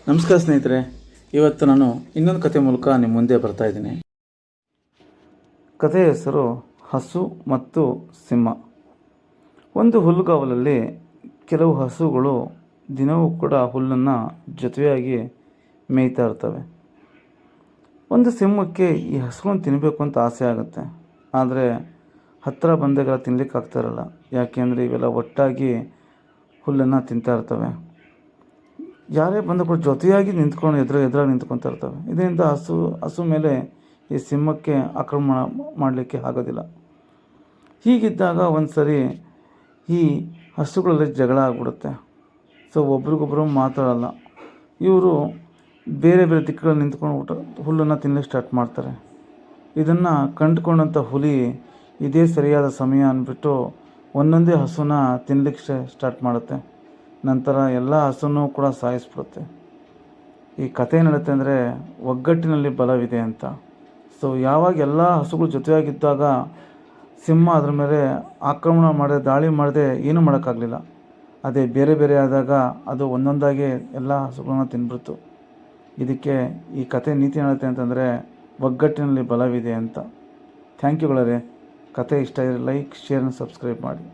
ನಮಸ್ಕಾರ ಸ್ನೇಹಿತರೆ, ಇವತ್ತು ನಾನು ಇನ್ನೊಂದು ಕತೆ ಮೂಲಕ ನಿಮ್ಮ ಮುಂದೆ ಬರ್ತಾ ಇದ್ದೀನಿ. ಕಥೆಯ ಹೆಸರು ಹಸು ಮತ್ತು ಸಿಂಹ. ಒಂದು ಹುಲ್ಲುಗಾವಲಲ್ಲಿ ಕೆಲವು ಹಸುಗಳು ದಿನವೂ ಕೂಡ ಹುಲ್ಲನ್ನು ಜೊತೆಯಾಗಿ ಮೇಯ್ತಾ ಇರ್ತವೆ. ಒಂದು ಸಿಂಹಕ್ಕೆ ಈ ಹಸುಗಳನ್ನು ತಿನ್ನಬೇಕು ಅಂತ ಆಸೆ ಆಗುತ್ತೆ. ಆದರೆ ಹತ್ತಿರ ಬಂದಾಗೆಲ್ಲ ತಿನ್ನಲಿಕ್ಕೆ ಆಗ್ತಾ ಇರಲ್ಲ. ಯಾಕೆಂದರೆ ಇವೆಲ್ಲ ಒಟ್ಟಾಗಿ ಹುಲ್ಲನ್ನು ತಿಂತಾ ಇರ್ತವೆ. ಯಾರೇ ಬಂದು ಕೂಡ ಜೊತೆಯಾಗಿ ನಿಂತ್ಕೊಂಡು ಎದುರಾಗಿ ನಿಂತ್ಕೊತಾ ಇರ್ತವೆ. ಇದರಿಂದ ಹಸು ಮೇಲೆ ಈ ಸಿಂಹಕ್ಕೆ ಆಕ್ರಮಣ ಮಾಡಲಿಕ್ಕೆ ಆಗೋದಿಲ್ಲ. ಹೀಗಿದ್ದಾಗ ಒಂದು ಸರಿ ಈ ಹಸುಗಳಲ್ಲಿ ಜಗಳ ಆಗ್ಬಿಡುತ್ತೆ. ಸೊ ಒಬ್ರಿಗೊಬ್ಬರು ಮಾತಾಡಲ್ಲ. ಇವರು ಬೇರೆ ಬೇರೆ ದಿಕ್ಕುಗಳಲ್ಲಿ ನಿಂತ್ಕೊಂಡು ಹುಲ್ಲನ್ನು ತಿನ್ನಲಿಕ್ಕೆ ಸ್ಟಾರ್ಟ್ ಮಾಡ್ತಾರೆ. ಇದನ್ನು ಕಂಡುಕೊಂಡಂಥ ಹುಲಿ ಇದೇ ಸರಿಯಾದ ಸಮಯ ಅಂದ್ಬಿಟ್ಟು ಒಂದೊಂದೇ ಹಸುನ ತಿನ್ನಲಿಕ್ಕೆ ಸ್ಟಾರ್ಟ್ ಮಾಡುತ್ತೆ. ನಂತರ ಎಲ್ಲ ಹಸುನೂ ಕೂಡ ಸಾಯಿಸ್ಬಿಡುತ್ತೆ. ಈ ಕಥೆ ಏನೇಳುತ್ತೆ ಅಂದರೆ ಒಗ್ಗಟ್ಟಿನಲ್ಲಿ ಬಲವಿದೆ ಅಂತ. ಸೊ ಯಾವಾಗ ಎಲ್ಲ ಹಸುಗಳು ಜೊತೆಯಾಗಿದ್ದಾಗ ಸಿಂಹ ಅದ್ರ ಮೇಲೆ ಆಕ್ರಮಣ ಮಾಡದೆ, ದಾಳಿ ಮಾಡದೆ ಏನೂ ಮಾಡೋಕ್ಕಾಗಲಿಲ್ಲ. ಅದೇ ಬೇರೆ ಬೇರೆ ಆದಾಗ ಅದು ಒಂದೊಂದಾಗಿ ಎಲ್ಲ ಹಸುಗಳನ್ನ ತಿನ್ಬಿಡ್ತು. ಇದಕ್ಕೆ ಈ ಕಥೆ ನೀತಿ ಹೇಳುತ್ತೆ ಅಂತಂದರೆ ಒಗ್ಗಟ್ಟಿನಲ್ಲಿ ಬಲವಿದೆ ಅಂತ. ಥ್ಯಾಂಕ್ ಯು ಗಳರೇ. ಕತೆ ಇಷ್ಟ ಇದ್ದರೆ ಲೈಕ್, ಶೇರ್, ಸಬ್ಸ್ಕ್ರೈಬ್ ಮಾಡಿ.